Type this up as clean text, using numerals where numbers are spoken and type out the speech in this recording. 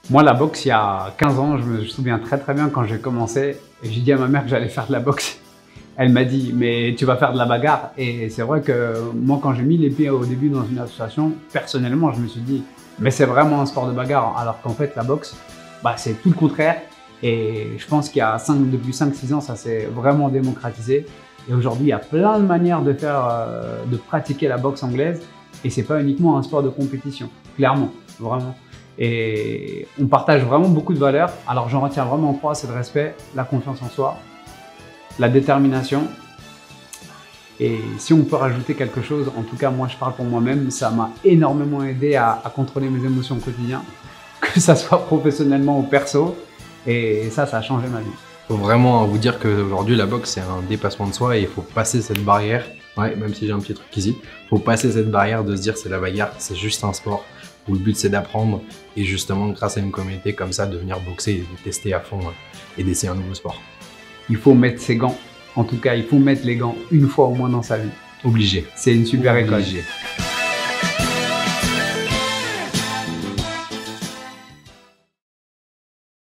Moi, la boxe, il y a 15 ans, je me souviens très bien quand j'ai commencé, j'ai dit à ma mère que j'allais faire de la boxe. Elle m'a dit, mais tu vas faire de la bagarre. Et c'est vrai que moi, quand j'ai mis les pieds au début dans une association, personnellement, je me suis dit, mais c'est vraiment un sport de bagarre. Alors qu'en fait, la boxe, bah, c'est tout le contraire. Et je pense qu'il y a depuis 5-6 ans, ça s'est vraiment démocratisé. Et aujourd'hui, il y a plein de manières de de pratiquer la boxe anglaise. Et c'est pas uniquement un sport de compétition, clairement, vraiment. Et on partage vraiment beaucoup de valeurs. Alors j'en retiens vraiment 3, c'est le respect, la confiance en soi, la détermination. Et si on peut rajouter quelque chose, en tout cas moi je parle pour moi-même, ça m'a énormément aidé à contrôler mes émotions au quotidien, que ça soit professionnellement ou perso. Et ça a changé ma vie. Faut vraiment vous dire qu'aujourd'hui la boxe c'est un dépassement de soi et il faut passer cette barrière. Ouais, même si j'ai un petit truc ici, faut passer cette barrière de se dire c'est la bagarre, c'est juste un sport où le but c'est d'apprendre et justement grâce à une communauté comme ça de venir boxer et de tester à fond et d'essayer un nouveau sport. Il faut mettre ses gants. En tout cas, il faut mettre les gants une fois au moins dans sa vie. Obligé. C'est une super école. Obligé.